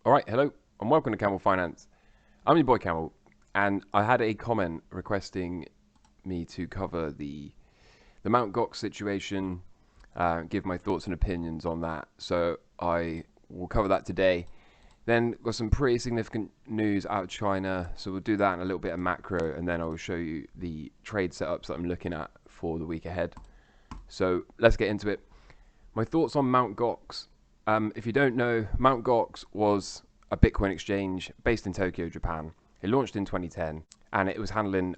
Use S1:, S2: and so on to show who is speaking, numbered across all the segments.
S1: Alright, hello and welcome to Camel Finance. I'm your boy Camel, and I had a comment requesting me to cover the Mt. GOX situation, give my thoughts and opinions on that. So I will cover that today. Then got some pretty significant news out of China, so we'll do that in a little bit of macro, and then I will show you the trade setups that I'm looking at for the week ahead. So let's get into it. My thoughts on Mt. GOX. If you don't know, Mt. GOX was a Bitcoin exchange based in Tokyo, Japan. It launched in 2010 and it was handling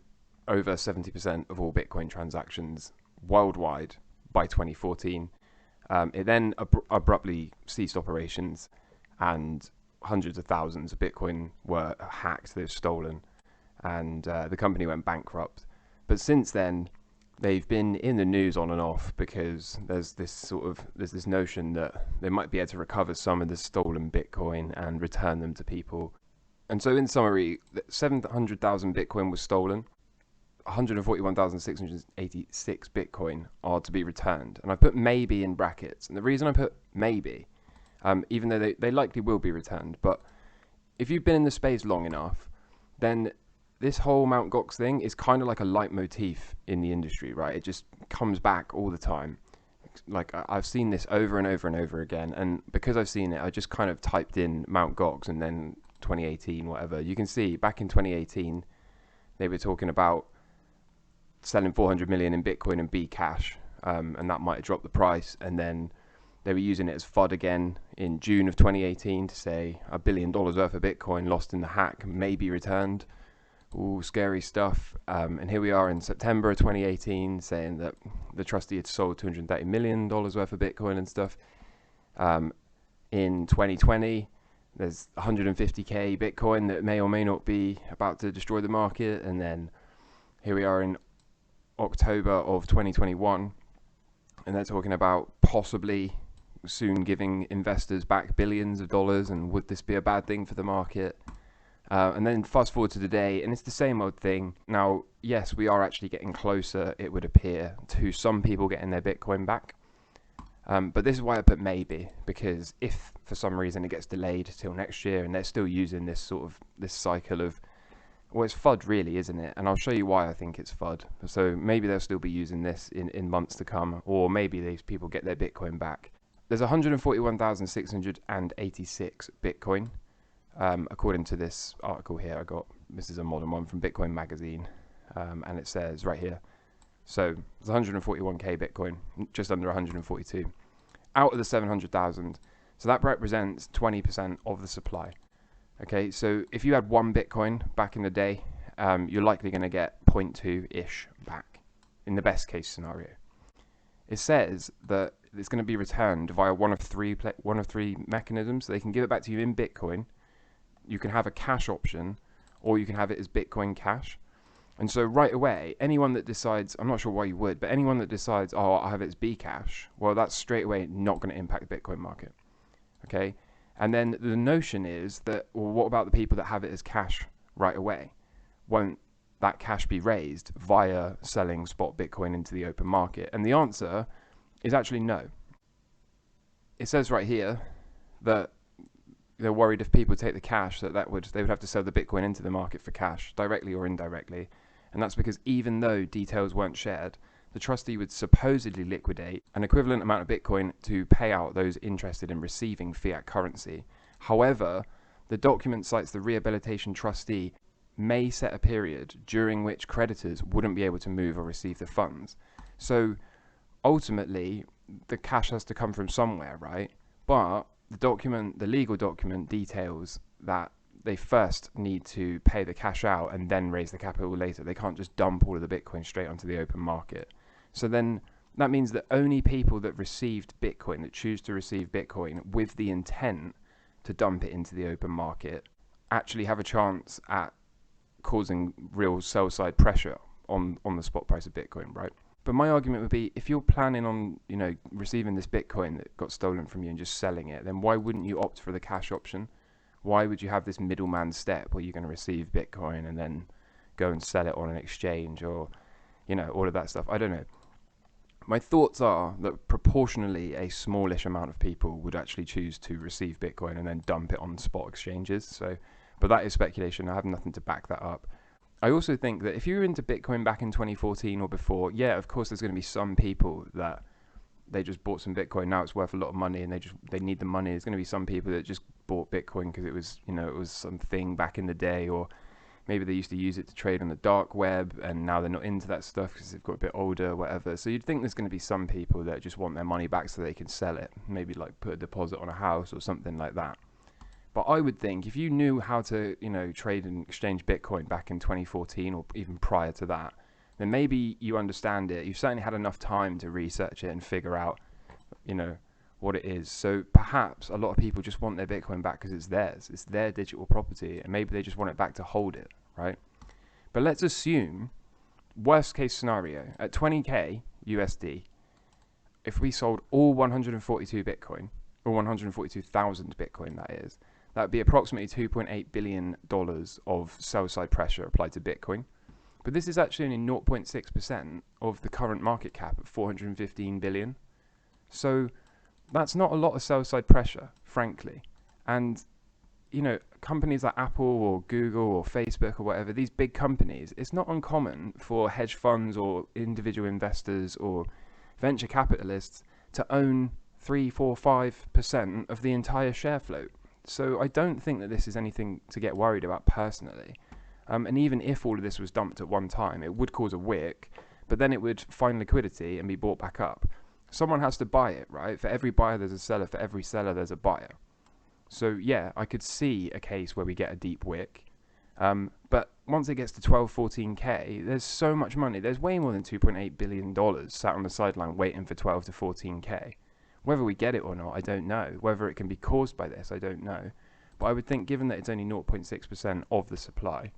S1: over 70% of all Bitcoin transactions worldwide by 2014. It then abruptly ceased operations and hundreds of thousands of Bitcoin were hacked, they were stolen, and the company went bankrupt. But since then, they've been in the news on and off because there's this notion that they might be able to recover some of the stolen Bitcoin and return them to people. And so in summary, 700,000 Bitcoin was stolen, 141,686 Bitcoin are to be returned. And I put maybe in brackets. And the reason I put maybe, even though they likely will be returned, but if you've been in the space long enough, then this whole Mt. GOX thing is kind of like a leitmotif in the industry, right? It just comes back all the time. Like I've seen this over and over and over again, and because I've seen it, I just kind of typed in Mt. GOX and then 2018, whatever. You can see back in 2018, they were talking about selling 400 million in Bitcoin and Bcash, and that might have dropped the price. And then they were using it as FUD again in June of 2018 to say $1 billion worth of Bitcoin lost in the hack may be returned. Ooh, scary stuff. And here we are in September of 2018 saying that the trustee had sold $230 million worth of Bitcoin and stuff. In 2020, there's 150k Bitcoin that may or may not be about to destroy the market. And then here we are in October of 2021, and they're talking about possibly soon giving investors back billions of dollars, and would this be a bad thing for the market? And then fast forward to today, and it's the same old thing. Now, yes, we are actually getting closer, it would appear, to some people getting their Bitcoin back. But this is why I put maybe, because if for some reason it gets delayed till next year and they're still using this cycle of, well, it's FUD really, isn't it? And I'll show you why I think it's FUD. So maybe they'll still be using this in months to come, or maybe these people get their Bitcoin back. There's 141,686 Bitcoin. According to this article here, this is a modern one from Bitcoin Magazine, and it says right here, so there's 141k Bitcoin, just under 142, out of the 700,000, so that represents 20% of the supply. Okay, so if you had one Bitcoin back in the day, you're likely going to get 0.2-ish back, in the best case scenario. It says that it's going to be returned via one of three mechanisms. They can give it back to you in Bitcoin. You can have a cash option, or you can have it as Bitcoin Cash. And so right away, anyone that decides, I'm not sure why you would, but anyone that decides, oh, I'll have it as Bcash, well, that's straight away not going to impact the Bitcoin market. Okay? And then the notion is that, well, what about the people that have it as cash right away? Won't that cash be raised via selling spot Bitcoin into the open market? And the answer is actually no. It says right here that they're worried if people take the cash they would have to sell the Bitcoin into the market for cash, directly or indirectly. And that's because even though details weren't shared, the trustee would supposedly liquidate an equivalent amount of Bitcoin to pay out those interested in receiving fiat currency. However, the document cites the rehabilitation trustee may set a period during which creditors wouldn't be able to move or receive the funds. So ultimately, the cash has to come from somewhere, right? But the legal document details that they first need to pay the cash out and then raise the capital later. They can't just dump all of the Bitcoin straight onto the open market. So then that means that only people that received Bitcoin, that choose to receive Bitcoin with the intent to dump it into the open market, actually have a chance at causing real sell-side pressure on the spot price of Bitcoin, right? But my argument would be, if you're planning on, receiving this Bitcoin that got stolen from you and just selling it, then why wouldn't you opt for the cash option? Why would you have this middleman step where you're going to receive Bitcoin and then go and sell it on an exchange, or, all of that stuff? I don't know. My thoughts are that proportionally a smallish amount of people would actually choose to receive Bitcoin and then dump it on spot exchanges. So, but that is speculation. I have nothing to back that up. I also think that if you were into Bitcoin back in 2014 or before, yeah, of course there's going to be some people that they just bought some Bitcoin. Now it's worth a lot of money and they need the money. There's going to be some people that just bought Bitcoin because it was, it was something back in the day, or maybe they used to use it to trade on the dark web and now they're not into that stuff because they've got a bit older, whatever. So you'd think there's going to be some people that just want their money back so they can sell it, maybe like put a deposit on a house or something like that. But I would think if you knew how to, trade and exchange Bitcoin back in 2014 or even prior to that, then maybe you understand it. You've certainly had enough time to research it and figure out, what it is. So perhaps a lot of people just want their Bitcoin back because it's theirs. It's their digital property, and maybe they just want it back to hold it, right? But let's assume, worst case scenario, at 20k USD, if we sold all 142 Bitcoin, or 142,000 Bitcoin that is, that would be approximately $2.8 billion of sell-side pressure applied to Bitcoin. But this is actually only 0.6% of the current market cap at 415 billion. So that's not a lot of sell-side pressure, frankly. And, companies like Apple or Google or Facebook or whatever, these big companies, it's not uncommon for hedge funds or individual investors or venture capitalists to own 3, 4, 5% of the entire share float. So I don't think that this is anything to get worried about personally. And even if all of this was dumped at one time, it would cause a wick, but then it would find liquidity and be bought back up. Someone has to buy it, right? For every buyer, there's a seller. For every seller, there's a buyer. So yeah, I could see a case where we get a deep wick. But once it gets to 12, 14k, there's so much money. There's way more than $2.8 billion sat on the sideline waiting for 12 to 14k. Whether we get it or not, I don't know. Whether it can be caused by this, I don't know. But I would think, given that it's only 0.6% of the supply,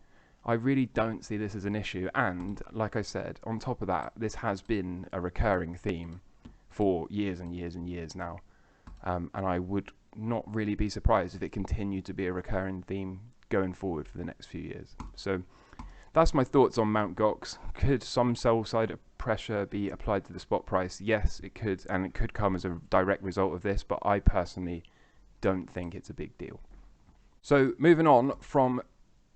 S1: I really don't see this as an issue. And like I said, on top of that, this has been a recurring theme for years and years and years now. And I would not really be surprised if it continued to be a recurring theme going forward for the next few years. So that's my thoughts on Mt. GOX. Could some sell-side pressure be applied to the spot price? Yes, it could, and it could come as a direct result of this, but I personally don't think it's a big deal. So moving on from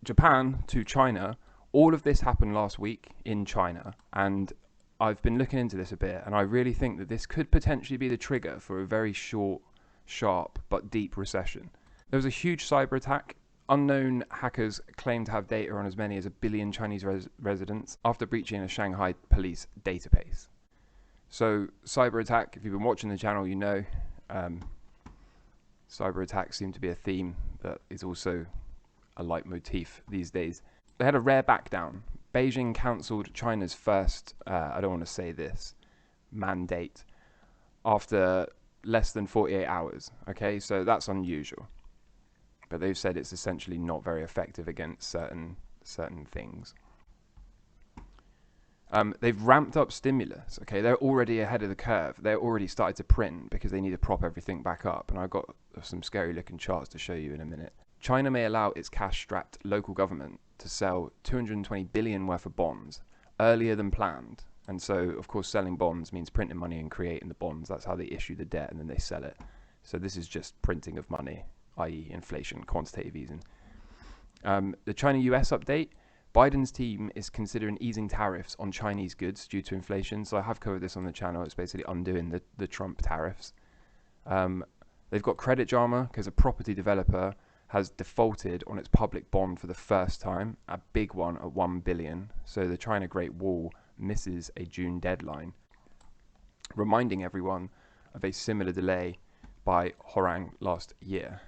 S1: Japan to China, all of this happened last week in China, and I've been looking into this a bit, and I really think that this could potentially be the trigger for a very short, sharp, but deep recession. There was a huge cyber attack. Unknown hackers claim to have data on as many as 1 billion Chinese residents after breaching a Shanghai police database. So, cyber attack, if you've been watching the channel, you know cyber attacks seem to be a theme that is also a leitmotif these days. They had a rare backdown. Beijing cancelled China's first, I don't want to say this, mandate after less than 48 hours. Okay, so that's unusual. But they've said it's essentially not very effective against certain things. They've ramped up stimulus. Okay, they're already ahead of the curve. They're already started to print because they need to prop everything back up. And I've got some scary looking charts to show you in a minute. China may allow its cash-strapped local government to sell 220 billion worth of bonds earlier than planned. And so, of course, selling bonds means printing money and creating the bonds. That's how they issue the debt and then they sell it. So this is just printing of money, i.e. inflation, quantitative easing. The China-US update, Biden's team is considering easing tariffs on Chinese goods due to inflation. So I have covered this on the channel. It's basically undoing the Trump tariffs. They've got credit drama because a property developer has defaulted on its public bond for the first time, a big one at 1 billion. So the China Great Wall misses a June deadline, reminding everyone of a similar delay by Horang last year.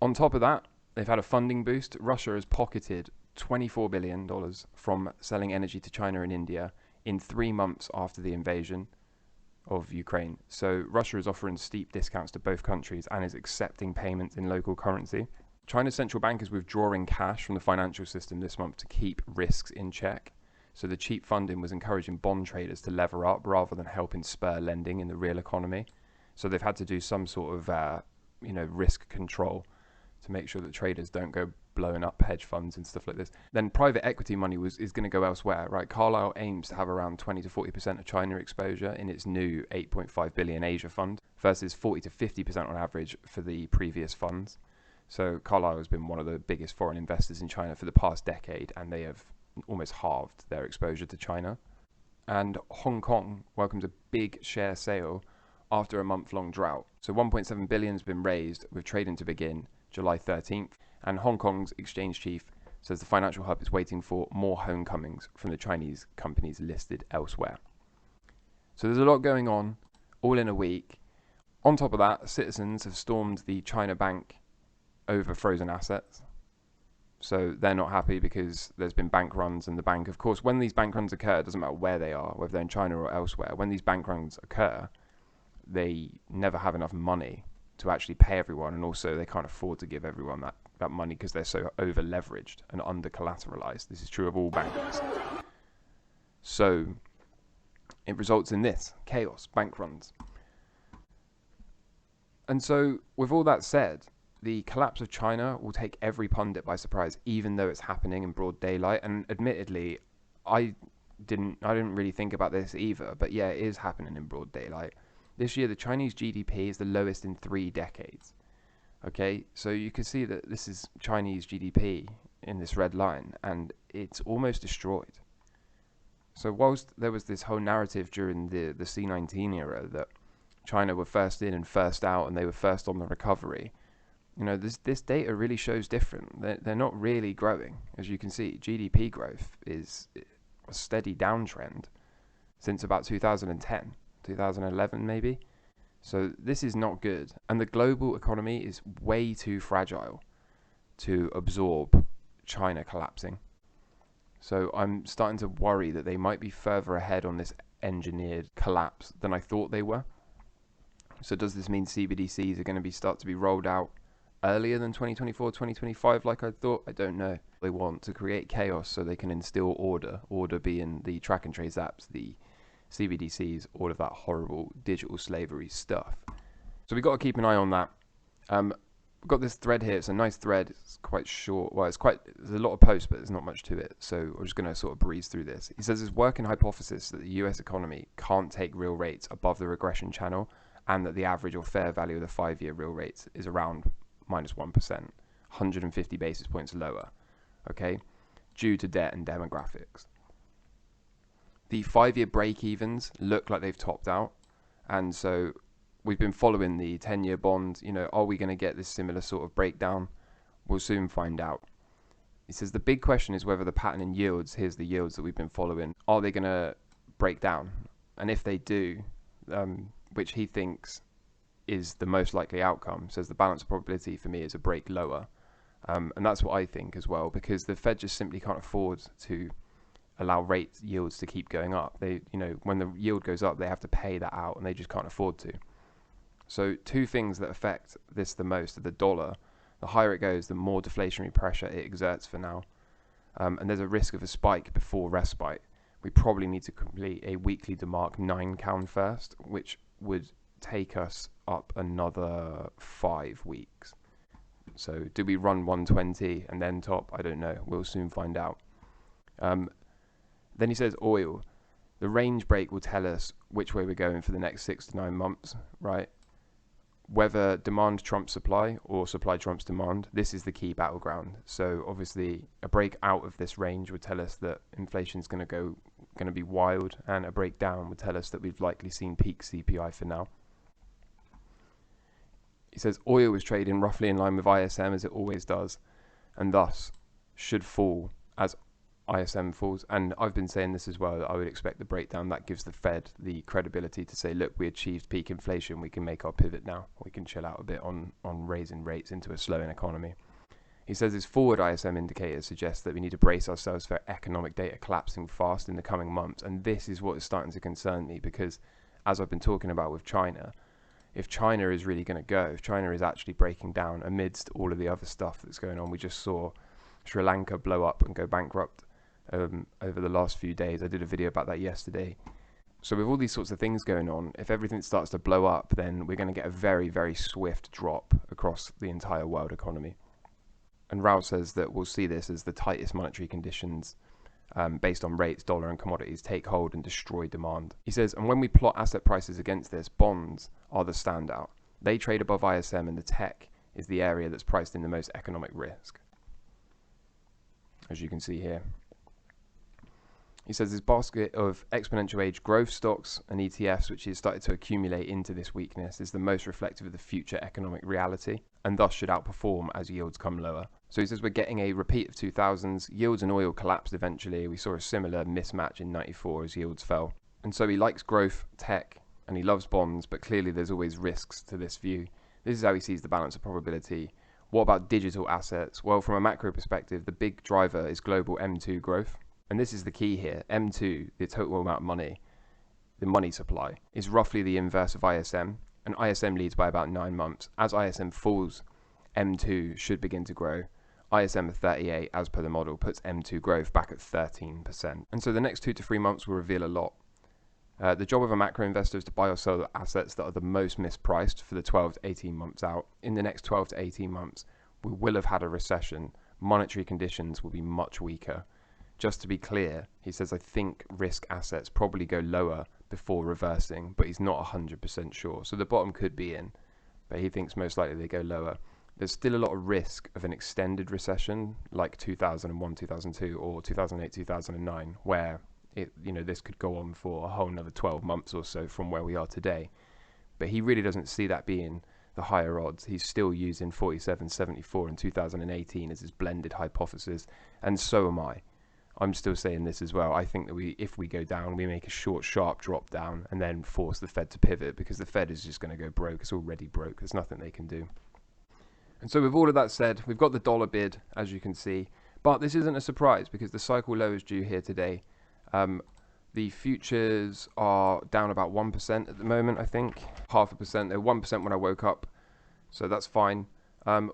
S1: On top of that, they've had a funding boost. Russia has pocketed $24 billion from selling energy to China and India in 3 months after the invasion of Ukraine. So Russia is offering steep discounts to both countries and is accepting payments in local currency. China's central bank is withdrawing cash from the financial system this month to keep risks in check. So the cheap funding was encouraging bond traders to lever up rather than helping spur lending in the real economy. So they've had to do some sort of risk control to make sure that traders don't go blowing up hedge funds and stuff like this. Then private equity money is going to go elsewhere, right? Carlyle aims to have around 20 to 40% of China exposure in its new 8.5 billion Asia fund versus 40 to 50% on average for the previous funds. So Carlyle has been one of the biggest foreign investors in China for the past decade, and they have almost halved their exposure to China. And Hong Kong welcomes a big share sale after a month-long drought. So 1.7 billion has been raised with trading to begin July 13th. And Hong Kong's exchange chief says the financial hub is waiting for more homecomings from the Chinese companies listed elsewhere. So there's a lot going on, all in a week. On top of that, citizens have stormed the China bank over frozen assets. So they're not happy because there's been bank runs, and the bank, of course, when these bank runs occur, it doesn't matter where they are, whether they're in China or elsewhere, when these bank runs occur, they never have enough money to actually pay everyone, and also they can't afford to give everyone that money because they're so over leveraged and under collateralized. This is true of all banks. So it results in this chaos, bank runs. And so with all that said, the collapse of China will take every pundit by surprise, even though it's happening in broad daylight. And admittedly, I didn't really think about this either, but yeah, it is happening in broad daylight. This year, the Chinese GDP is the lowest in 3 decades. Okay, so you can see that this is Chinese GDP in this red line, and it's almost destroyed. So whilst there was this whole narrative during the C19 era that China were first in and first out, and they were first on the recovery, you know, this data really shows different. They're not really growing. As you can see, GDP growth is a steady downtrend since about 2010, 2011 maybe. So this is not good. And the global economy is way too fragile to absorb China collapsing. So I'm starting to worry that they might be further ahead on this engineered collapse than I thought they were. So does this mean CBDCs are going to start to be rolled out earlier than 2024, 2025 like I thought? I don't know. They want to create chaos so they can instill order being the track and trace apps, the CBDCs, all of that horrible digital slavery stuff. So we've got to keep an eye on that. We've got this thread here. It's a nice thread. It's quite short. Well, there's a lot of posts, but there's not much to it. So I'm just going to sort of breeze through this. He says his working hypothesis that the US economy can't take real rates above the regression channel, and that the average or fair value of the 5-year real rates is around minus 1%, 150 basis points lower, okay, due to debt and demographics. The 5-year break-evens look like they've topped out, and so we've been following the 10-year bond. You know, are we going to get this similar sort of breakdown? We'll soon find out. He says the big question is whether the pattern in yields, here's the yields that we've been following, are they going to break down? And if they do, which he thinks is the most likely outcome, says the balance of probability for me is a break lower. And that's what I think as well, because the Fed just simply can't afford to allow rate yields to keep going up. They, you know, when the yield goes up, they have to pay that out, and they just can't afford to. So two things that affect this the most are the dollar. The higher it goes, the more deflationary pressure it exerts for now. And there's a risk of a spike before respite. We probably need to complete a weekly DeMark 9 count first, which would take us up another 5 weeks. So do we run 120 and then top? I don't know. We'll soon find out. Then he says oil. The range break will tell us which way we're going for the next 6 to 9 months, right? Whether demand trumps supply or supply trumps demand, this is the key battleground. So obviously a break out of this range would tell us that inflation is going to be wild, and a breakdown would tell us that we've likely seen peak CPI for now. He says oil is trading roughly in line with ISM as it always does, and thus should fall as ISM falls. And I've been saying this as well, that I would expect the breakdown. That gives the Fed the credibility to say, look, we achieved peak inflation, we can make our pivot now, we can chill out a bit on raising rates into a slowing economy. He says his forward ISM indicators suggest that we need to brace ourselves for economic data collapsing fast in the coming months, and this is what is starting to concern me, because as I've been talking about with China, if China is really going to go, if China is actually breaking down amidst all of the other stuff that's going on, we just saw Sri Lanka blow up and go bankrupt over the last few days. I did a video about that yesterday. So with all these sorts of things going on, if everything starts to blow up, then we're going to get a very, very swift drop across the entire world economy. And Rao says that we'll see this as the tightest monetary conditions based on rates, dollar and commodities take hold and destroy demand. He says, and when we plot asset prices against this, bonds are the standout. They trade above ISM, and the tech is the area that's priced in the most economic risk, as you can see here. He says his basket of exponential age growth stocks and ETFs, which has started to accumulate into this weakness, is the most reflective of the future economic reality, and thus should outperform as yields come lower. So he says we're getting a repeat of 2000s. Yields in oil collapsed eventually. We saw a similar mismatch in 94 as yields fell. And so he likes growth, tech, and he loves bonds, but clearly there's always risks to this view. This is how he sees the balance of probability. What about digital assets? Well, from a macro perspective, the big driver is global M2 growth. And this is the key here. M2, the total amount of money, the money supply, is roughly the inverse of ISM, and ISM leads by about 9 months. As ISM falls, M2 should begin to grow. ISM at 38, as per the model, puts M2 growth back at 13%. And so the next 2 to 3 months will reveal a lot. The job of a macro investor is to buy or sell the assets that are the most mispriced for the 12 to 18 months out. In the next 12 to 18 months, we will have had a recession. Monetary conditions will be much weaker. Just to be clear, he says, I think risk assets probably go lower before reversing, but he's not 100% sure. So the bottom could be in, but he thinks most likely they go lower. There's still a lot of risk of an extended recession like 2001, 2002 or 2008, 2009, where this could go on for a whole another 12 months or so from where we are today. But he really doesn't see that being the higher odds. He's still using 47.74 in 2018 as his blended hypothesis, and so am I. I'm still saying this as well. I think that if we go down, we make a short, sharp drop down and then force the Fed to pivot, because the Fed is just going to go broke. It's already broke. There's nothing they can do. And so with all of that said, we've got the dollar bid, as you can see. But this isn't a surprise because the cycle low is due here today. The futures are down about 1% at the moment, I think. 0.5%. They're 1% when I woke up. So that's fine.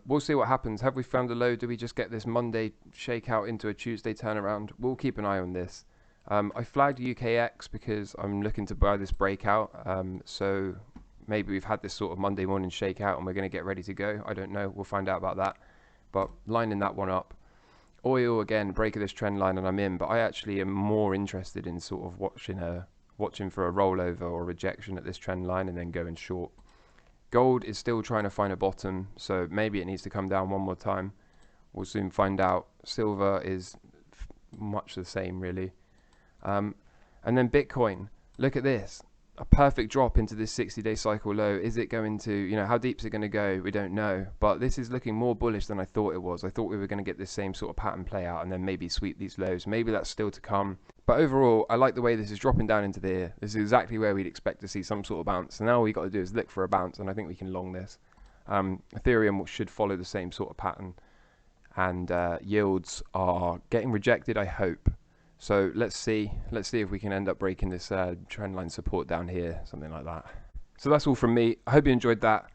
S1: We'll see what happens. Have we found a low? Do we just get this Monday shakeout into a Tuesday turnaround? We'll keep an eye on this. I flagged UKX because I'm looking to buy this breakout. So maybe we've had this sort of Monday morning shakeout and we're going to get ready to go. I don't know. We'll find out about that. But lining that one up. Oil, again, break of this trend line and I'm in. But I actually am more interested in sort of watching for a rollover or rejection at this trend line and then going short. Gold is still trying to find a bottom, so maybe it needs to come down one more time. We'll soon find out. Silver is much the same, really. And then Bitcoin. Look at this. A perfect drop into this 60-day cycle low. Is it going to, how deep is it going to go? We don't know. But this is looking more bullish than I thought it was. I thought we were going to get this same sort of pattern play out and then maybe sweep these lows. Maybe that's still to come. But overall, I like the way this is dropping down into there. This is exactly where we'd expect to see some sort of bounce. So now all we got to do is look for a bounce, and I think we can long this. Ethereum should follow the same sort of pattern. And yields are getting rejected, I hope. So let's see if we can end up breaking this trend line support down here, something like that. So that's all from me. I hope you enjoyed that.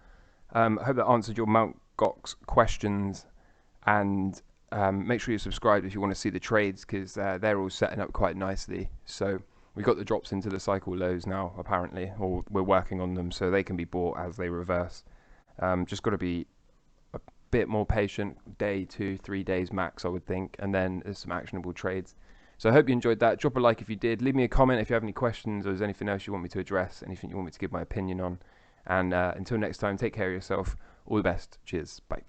S1: I hope that answered your MT GOX questions, and make sure you're subscribed if you want to see the trades, because they're all setting up quite nicely. So we got the drops into the cycle lows now, apparently, or we're working on them, so they can be bought as they reverse. Just got to be a bit more patient, day, 2, 3 days max, I would think, and then there's some actionable trades. So I hope you enjoyed that. Drop a like if you did. Leave me a comment if you have any questions or there's anything else you want me to address, anything you want me to give my opinion on. And until next time, take care of yourself. All the best. Cheers. Bye.